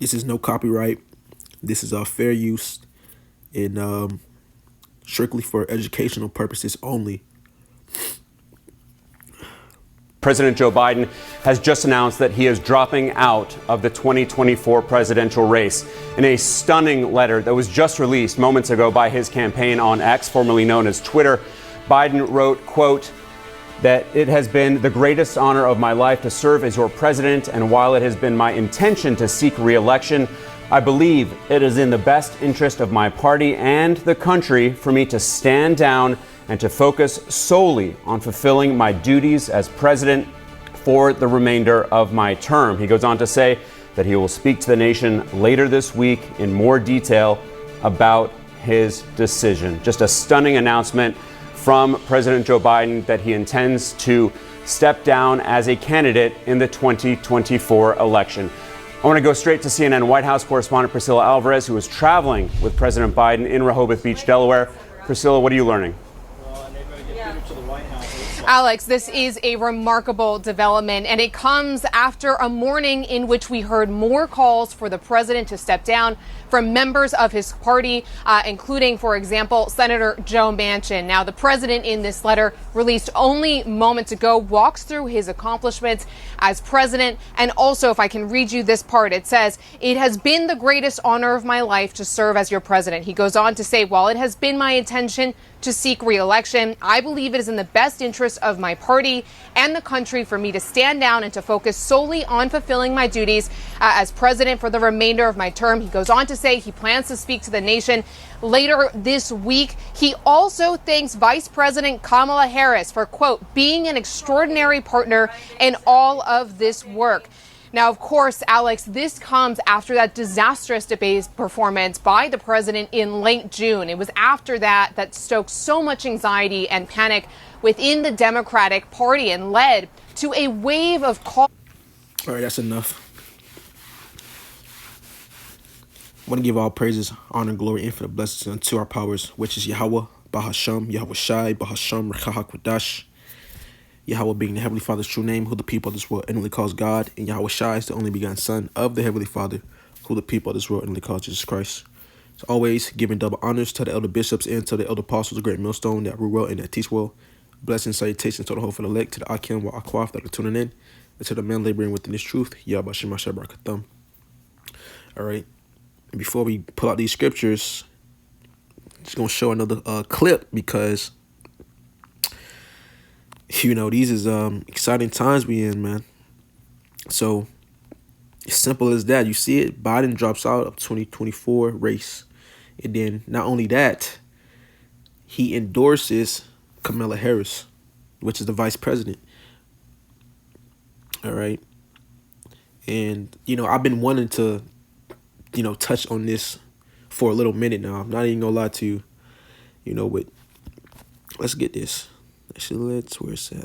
This is no copyright. This is fair use and strictly for educational purposes only. President Joe Biden has just announced that he is dropping out of the 2024 presidential race. In a stunning letter that was just released moments ago by his campaign on X, formerly known as Twitter, Biden wrote, quote, that it has been the greatest honor of my life to serve as your president, and while it has been my intention to seek re-election, I believe it is in the best interest of my party and the country for me to stand down and to focus solely on fulfilling my duties as president for the remainder of my term. He goes on to say that he will speak to the nation later this week in more detail about his decision. Just a stunning announcement from President Joe Biden that he intends to step down as a candidate in the 2024 election. I want to go straight to CNN White House correspondent Priscilla Alvarez, who was traveling with President Biden in Rehoboth Beach, Delaware. Priscilla, what are you learning? Alex, this is a remarkable development, and it comes after a morning in which we heard more calls for the president to step down from members of his party, including, for example, Senator Joe Manchin. Now, the president in this letter released only moments ago walks through his accomplishments as president. And also, if I can read you this part, it says, "It has been the greatest honor of my life to serve as your president." He goes on to say, while it has been my intention to seek re-election, I believe it is in the best interest of my party and the country for me to stand down and to focus solely on fulfilling my duties as president for the remainder of my term. He goes on to say he plans to speak to the nation later this week. He also thanks Vice President Kamala Harris for, quote, being an extraordinary partner in all of this work. Now, of course, Alex, this comes after that disastrous debate performance by the president in late June. It was after that stoked so much anxiety and panic within the Democratic Party and led to a wave of calls. All right, that's enough. I want to give all praises, honor, glory, infinite blessings unto our powers, which is Yahweh, Bahasham, Yahweh Shai, Bahasham, Rechah HaKodash. Yahweh being the Heavenly Father's true name, who the people of this world inwardly calls God, and Yahweh Shai is the only begotten Son of the Heavenly Father, who the people of this world inwardly calls Jesus Christ. As always, giving double honors to the elder bishops and to the elder apostles, the great millstone that rule well and that teach well. Blessings, salutations to the whole for the elect, to the Akim, wa Akwaf that are tuning in, and to the men laboring within this truth. Yahweh Shema Shabbarakatham. All right, and before we pull out these scriptures, just gonna show another clip because, you know, these is exciting times we in, man. So, as simple as that. You see it, Biden drops out of 2024 race. And then, not only that, he endorses KAMILLA Harris, which is the vice president. All right. And, you know, I've been wanting to, you know, touch on this for a little minute now. I'm not even gonna lie to you, you know, but let's get this. Actually,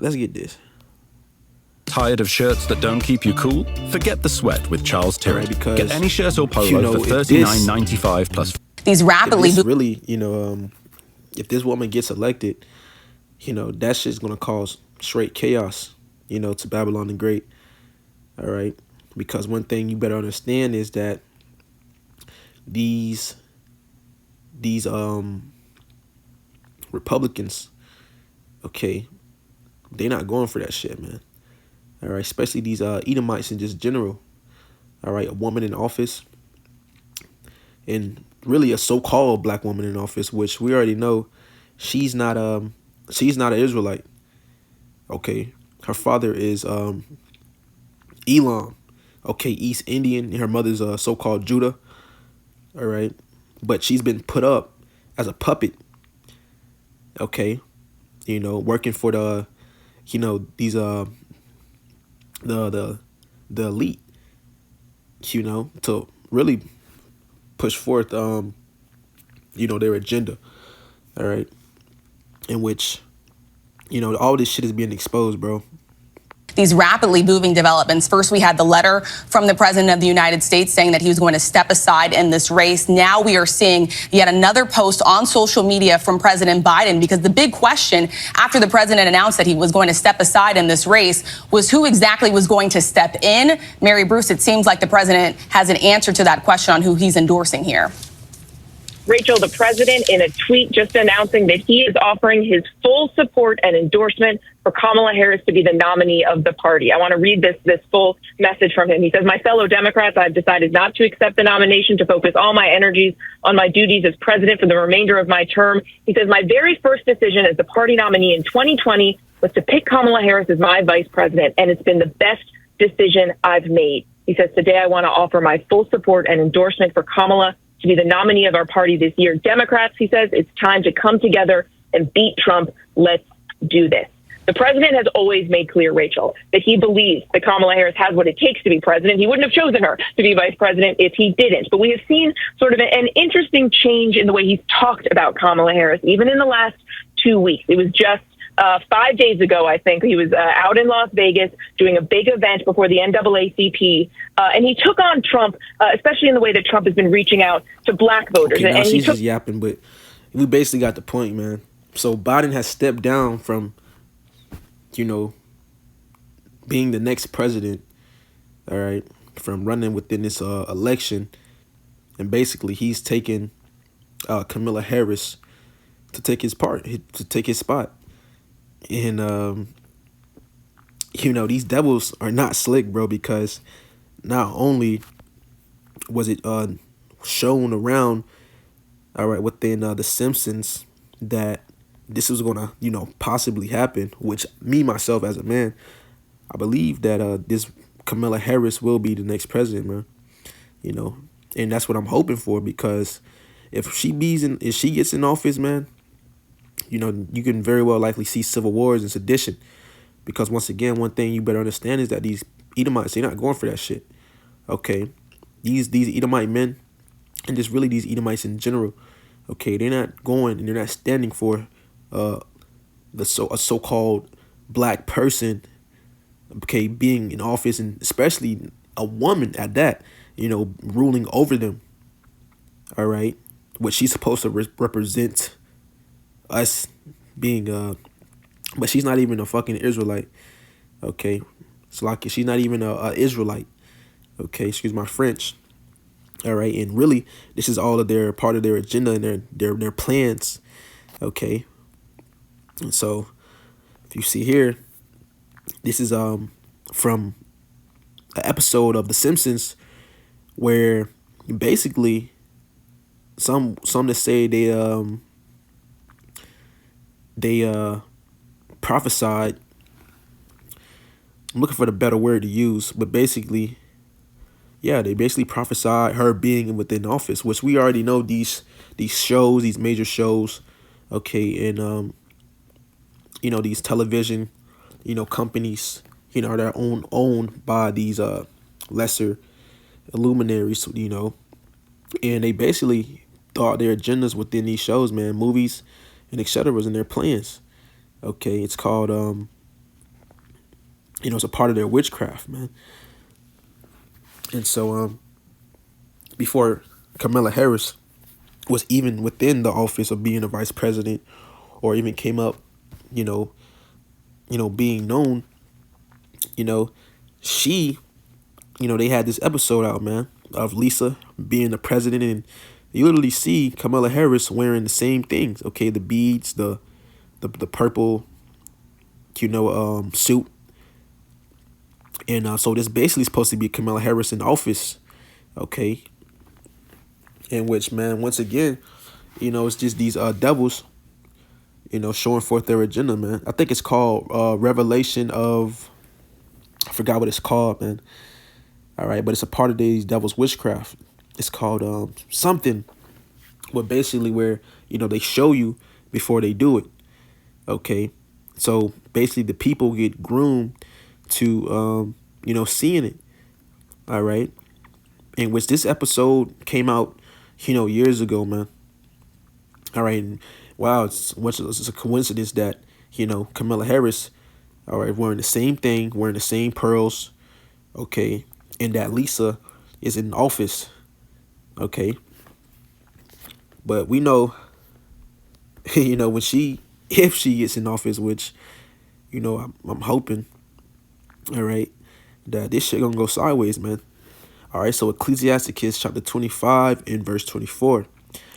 let's get this. Tired of shirts that don't keep you cool? Forget the sweat with Charles Tyrrell. Right, because, get any shirt or polo you know, for $39.95 plus. These rapidly if this really, you know, if this woman gets elected, you know, that shit's gonna cause straight chaos, you know, to Babylon the Great. All right, because one thing you better understand is that these Republicans, okay, they're not going for that shit, man. All right, especially these Edomites in just general. All right, a woman in office, and really a so-called black woman in office, which we already know she's not an Israelite. Okay, her father is Elam, okay, East Indian, and her mother's so-called Judah. All right, but she's been put up as a puppet. Okay, you know, working for the, you know, these the elite, you know, to really push forth you know, their agenda. All right, in which, you know, all this shit is being exposed, bro. these rapidly moving developments. First, we had the letter from the president of the United States saying that he was going to step aside in this race. Now we are seeing yet another post on social media from President Biden, because the big question after the president announced that he was going to step aside in this race was who exactly was going to step in. Mary Bruce, it seems like the president has an answer to that question on who he's endorsing here. Rachel, the president, in a tweet just announcing that he is offering his full support and endorsement for Kamala Harris to be the nominee of the party. I want to read this full message from him. He says, "My fellow Democrats, I've decided not to accept the nomination, to focus all my energies on my duties as president for the remainder of my term." He says, "My very first decision as the party nominee in 2020 was to pick Kamala Harris as my vice president, and it's been the best decision I've made." He says, "Today I want to offer my full support and endorsement for Kamala to be the nominee of our party this year. Democrats," he says, "it's time to come together and beat Trump. Let's do this." The president has always made clear, Rachel, that he believes that Kamala Harris has what it takes to be president. He wouldn't have chosen her to be vice president if he didn't. But we have seen sort of an interesting change in the way he's talked about Kamala Harris, even in the last 2 weeks. It was just 5 days ago, I think, he was out in Las Vegas doing a big event before the NAACP, and he took on Trump, especially in the way that Trump has been reaching out to black voters. Okay, now and she's just yapping, but we basically got the point, man. So Biden has stepped down from, being the next president, all right, from running within this election, and basically he's taken Kamala Harris to take his spot. And, these devils are not slick, bro, because not only was it shown around, all right, within The Simpsons that this was going to, possibly happen, which me, myself, as a man, I believe that this Kamala Harris will be the next president, man, and that's what I'm hoping for, because if she gets in office, man, you can very well likely see civil wars and sedition, because once again, one thing you better understand is that these Edomites, they're not going for that shit. Okay, these Edomite men, and just really these Edomites in general, okay, they're not going and they're not standing for a so-called black person, okay, being in office, and especially a woman at that, ruling over them. All right, what she's supposed to represent us being but she's not even a fucking Israelite. Okay, it's like she's not even a Israelite. Okay, excuse my French. All right, and really this is all of their part of their agenda and their plans. Okay, and so if you see here, this is from an episode of The Simpsons where basically some that say they prophesied. I'm looking for the better word to use, but basically, yeah, they basically prophesied her being within office, which we already know these shows, these major shows, okay, and these television, companies, they're owned by these lesser luminaries, and they basically thought their agendas within these shows, man, movies and etc. was in their plans. Okay, it's called it's a part of their witchcraft, man. And so before Kamala Harris was even within the office of being a vice president, or even came up, being known, she, they had this episode out, man, of Lisa being the president, and you literally see Kamala Harris wearing the same things, okay, the beads, the purple, suit. And so this basically supposed to be Kamala Harris in office, okay, in which, man, once again, it's just these devils, showing forth their agenda, man. I think it's called Revelation of, I forgot what it's called, man. All right, but it's a part of these devils' witchcraft. It's called something, but basically where, they show you before they do it, okay. So basically the people get groomed to, seeing it, all right, in which this episode came out, years ago, man, all right, and wow, it's a coincidence that, Kamala Harris, All right, wearing the same thing, wearing the same pearls. Okay, and that Lisa is in office. Okay, but we know, when if she gets in office, which, I'm hoping, all right, that this shit gonna go sideways, man. All right, so Ecclesiasticus chapter 25 and verse 24.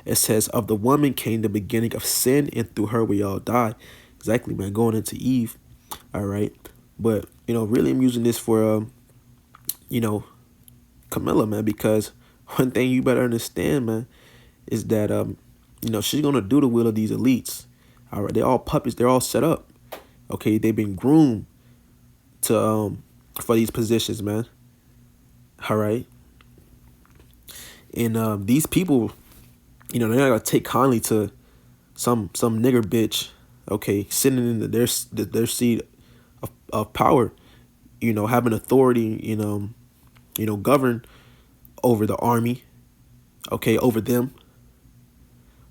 It says, of the woman came the beginning of sin, and through her we all die. Exactly, man, going into Eve. All right, but, really I'm using this for, Camilla, man, because one thing you better understand, man, is that, she's going to do the will of these elites. All right, they're all puppets. They're all set up. Okay, they've been groomed to for these positions, man. All right. And these people, they're not gonna take kindly to some nigger bitch, okay, sitting in their seat of power, having authority, govern over the army, okay, over them.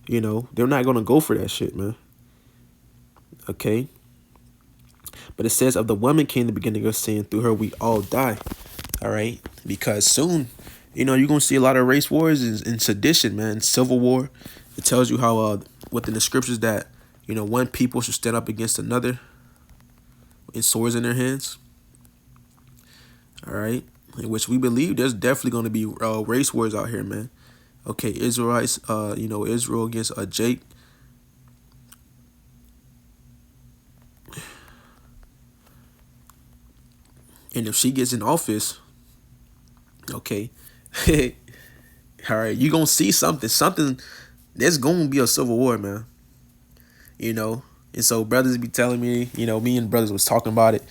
They're not gonna go for that shit, man. Okay. But it says, of the woman came the beginning of sin, through her we all die. All right, because soon, you're gonna see a lot of race wars and sedition, man, civil war. It tells you how within the scriptures that one people should stand up against another with swords in their hands. All right, in which we believe there's definitely going to be race wars out here, man. Okay, Israelites, Israel against Jake. And if she gets in office, okay, all right, you're going to see something, there's going to be a civil war, man. And so brothers be telling me, me and brothers was talking about it.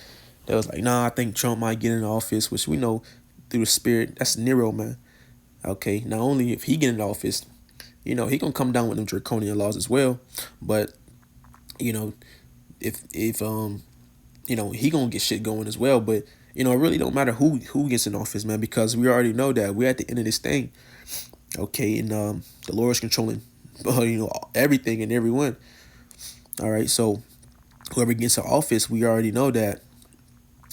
They was like, nah, I think Trump might get in office, which we know through the spirit, that's Nero, man. Okay, not only if he get in office, he gonna come down with them draconian laws as well. But, if he gonna get shit going as well. But, it really don't matter who gets in office, man, because we already know that we're at the end of this thing. Okay, and the Lord is controlling, everything and everyone. All right, so whoever gets in office, we already know that,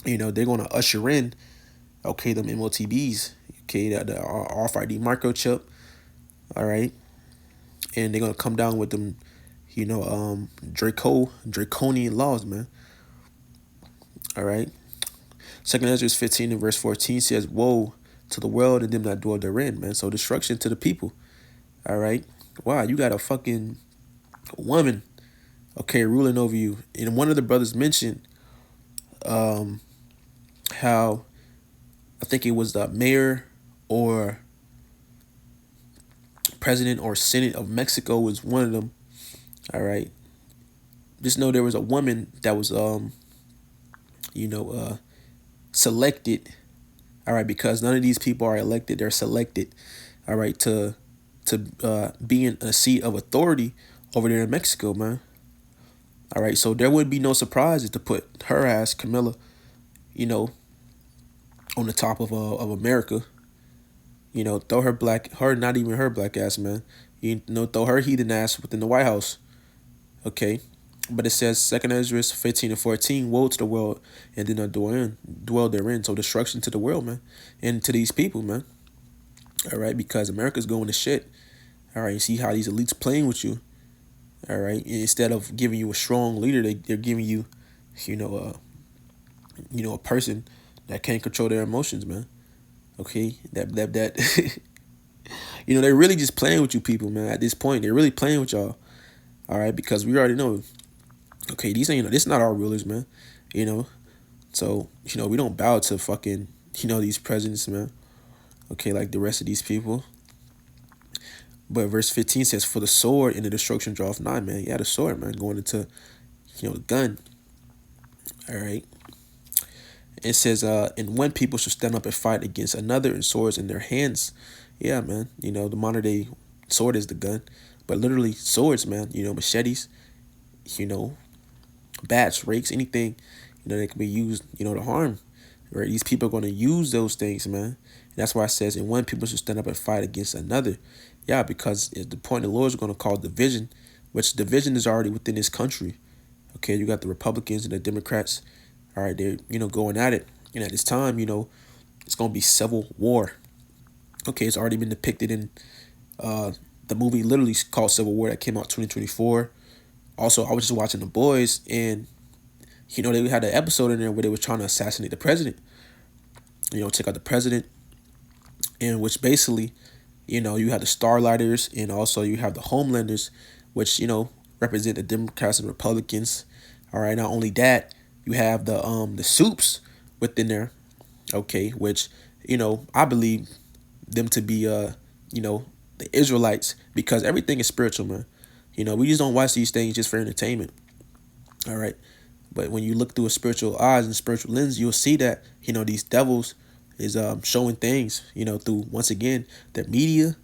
they're going to usher in, okay, them MOTBs, okay, the RFID microchip, all right, and they're going to come down with them, draconian laws, man. All right, 2 Ezra 15 and verse 14 says, woe to the world and them that dwell therein, man. So destruction to the people. All right, wow, you got a fucking woman, okay, ruling over you. And one of the brothers mentioned how I think it was the mayor or president or senate of Mexico was one of them. All right, just know there was a woman that was selected. All right, because none of these people are elected, they're selected. All right, to be in a seat of authority over there in Mexico, man. All right, so there would be no surprises to put her ass, Camilla, on the top of America. Throw not even her black ass, man. Throw her heathen ass within the White House. Okay, but it says 2 Ezra 15 and 14, woe to the world and did not dwell therein. So destruction to the world, man, and to these people, man. All right, because America's going to shit. All right, you see how these elites playing with you. All right, instead of giving you a strong leader, they're giving you, a person that can't control their emotions, man. Okay, that they're really just playing with you people, man. At this point, they're really playing with y'all. All right, because we already know, okay, this is not our rulers, man. So we don't bow to fucking these presidents, man. Okay, like the rest of these people. But verse 15 says, for the sword and the destruction draweth nigh, man. Yeah, the sword, man, going into, the gun. All right. It says, and when people shall stand up and fight against another and swords in their hands. Yeah, man. The modern day sword is the gun. But literally swords, man. Machetes, bats, rakes, anything, that can be used, to harm. Right? These people are going to use those things, man. And that's why it says, and when people should stand up and fight against another. Yeah, because at the point the Lord is going to cause division, which division is already within this country. Okay, you got the Republicans and the Democrats, All right, they're, going at it. And at this time, it's going to be civil war. Okay, it's already been depicted in the movie literally called Civil War that came out 2024. Also, I was just watching The Boys, and they had an episode in there where they were trying to assassinate the president. Take out the president, and which basically, you have the Starlighters, and also you have the Homelanders, which represent the Democrats and Republicans. All right, not only that, you have the Supes within there, okay, which I believe them to be the Israelites, because everything is spiritual, man. We just don't watch these things just for entertainment. All right. But when you look through a spiritual eyes and spiritual lens, you'll see that, these devils is showing things, through, once again, their media,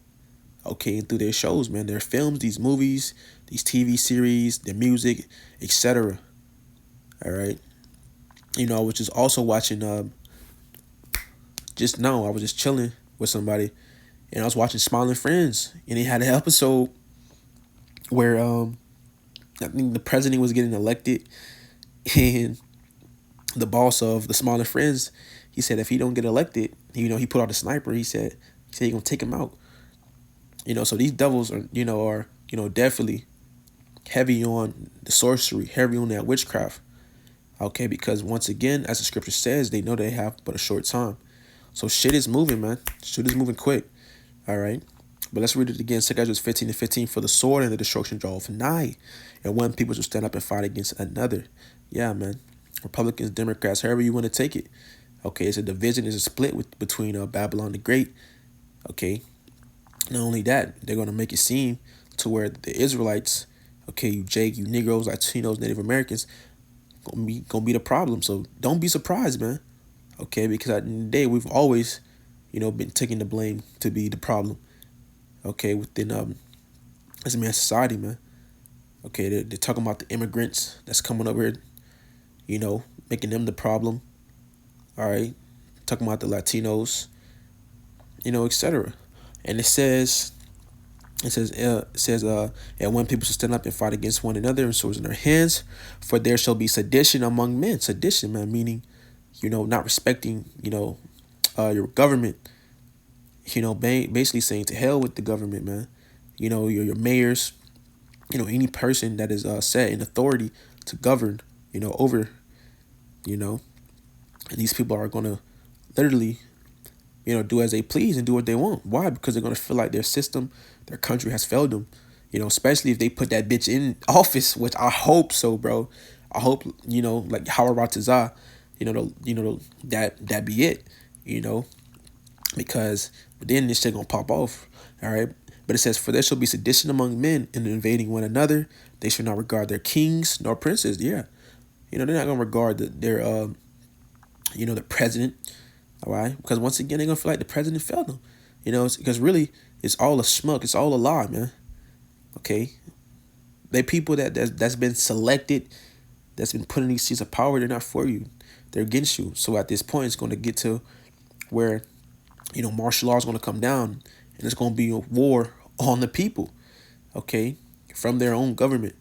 okay, and through their shows, man, their films, these movies, these TV series, their music, etc. All right. I was just also watching, just now, I was just chilling with somebody, and I was watching Smiling Friends, and they had an episode where I think the president was getting elected, and the boss of the Smiling Friends, he said if he don't get elected, he put out a sniper. He said he gonna take him out. So these devils are definitely heavy on the sorcery, heavy on that witchcraft. Okay, because once again, as the scripture says, they know they have but a short time. So shit is moving, man. Shit is moving quick. All right. But let's read it again. 2 Ezra 15:15. For the sword and the destruction draweth nigh, and one people shall stand up and fight against another. Yeah, man. Republicans, Democrats, however you want to take it. Okay, it's a division, it's a split between Babylon the Great. Okay. Not only that, they're going to make it seem to where the Israelites, okay, you Jake, you Negroes, Latinos, Native Americans, gonna be the problem. So don't be surprised, man. Okay, because at the end of the day, we've always, been taking the blame to be the problem. Okay, within as man society, man. Okay, they're talking about the immigrants that's coming over here, making them the problem. All right, talking about the Latinos, etc. And it says, and when people shall stand up and fight against one another and swords in their hands, for there shall be sedition among men. Sedition, man, meaning, not respecting, your government. Basically saying to hell with the government, man. Your mayors, any person that is set in authority to govern, over, and these people are gonna literally, do as they please and do what they want. Why? Because they're gonna feel like their system, their country has failed them. Especially if they put that bitch in office, which I hope so, bro. I hope, like Howard Ratazar, that be it, because then this shit gonna pop off. All right. But it says, for there shall be sedition among men in invading one another. They shall not regard their kings nor princes. Yeah. They're not gonna regard their the president. All right. Because once again, they're gonna feel like the president failed them. Because really it's all a schmuck. It's all a lie, man. Okay. They people that's been selected, that's been put in these seats of power, they're not for you. They're against you. So at this point, it's gonna get to where, martial law is going to come down, and it's going to be a war on the people, okay, from their own government.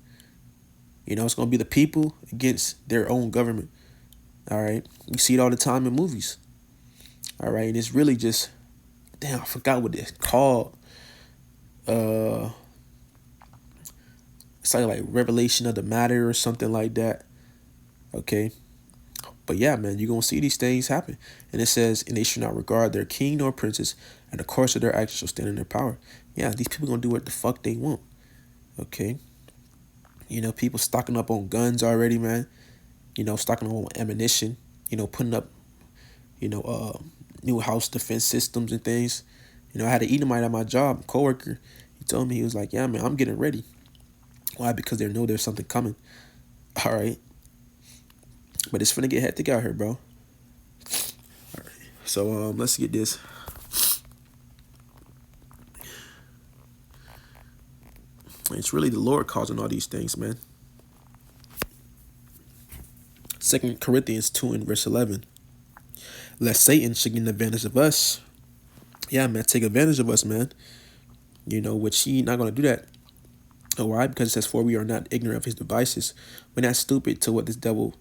It's going to be the people against their own government. All right. You see it all the time in movies. All right. And it's really just, damn, I forgot what it's called. It's like Revelation of the Matter or something like that. Okay. But yeah, man, you're going to see these things happen. And it says, and they should not regard their king nor princes, and the course of their actions shall stand in their power. Yeah, these people going to do what the fuck they want. Okay. People stocking up on guns already, man. Stocking up on ammunition. Putting up, new house defense systems and things. I had an Edomite at my job, coworker. He told me, he was like, yeah, man, I'm getting ready. Why? Because they know there's something coming. All right. But it's finna get hectic out here, bro. All right. So let's get this. It's really the Lord causing all these things, man. 2 Corinthians 2 and verse 11. Lest Satan should get advantage of us. Yeah, man, take advantage of us, man. Which he not gonna do that. Why? Because it says, for we are not ignorant of his devices. We're not stupid to what this devil,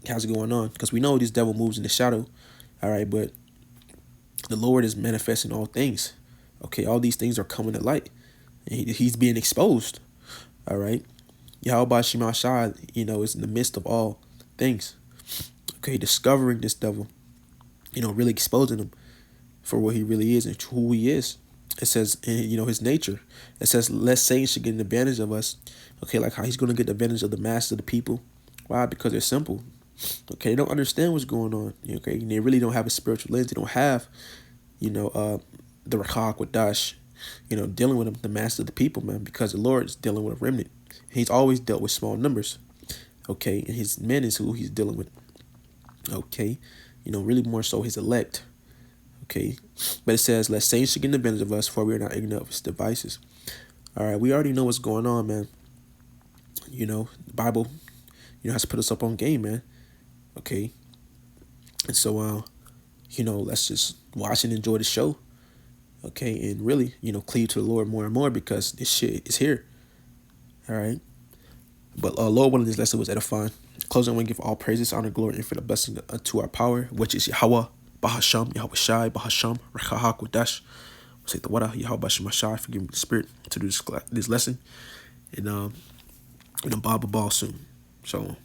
how's it going on? Because we know this devil moves in the shadow, all right, but the Lord is manifesting all things. Okay, all these things are coming to light. And he's being exposed. All right. Yahweh Shema Shai, is in the midst of all things. Okay, discovering this devil, really exposing him for what he really is and who he is. It says, his nature. It says, lest Satan should get an advantage of us. Okay, like how he's going to get advantage of the mass of the people. Why? Because they're simple. Okay, they don't understand what's going on. Okay, they really don't have a spiritual lens. They don't have, the Rakah Quadash, dealing with them, the master of the people, man, because the Lord is dealing with a remnant. He's always dealt with small numbers. Okay, and his men is who he's dealing with. Okay, really more so his elect. Okay, but it says, let Satan should get an advantage of us, for we are not ignorant of his devices. All right, we already know what's going on, man. The Bible, has to put us up on game, man. Okay, and so, let's just watch and enjoy the show. Okay, and really, cleave to the Lord more and more, because this shit is here. All right, but Lord willing, this lesson was edifying. Closing, I want to give all praises, honor, glory, infinite blessing to our power, which is Yahweh, Bahasham, Yahweh Shai, Bahasham, Rechah Quadash. Say the water, Yahweh Shema Shai, forgive me the spirit to do this lesson, and Bob Ball soon. So.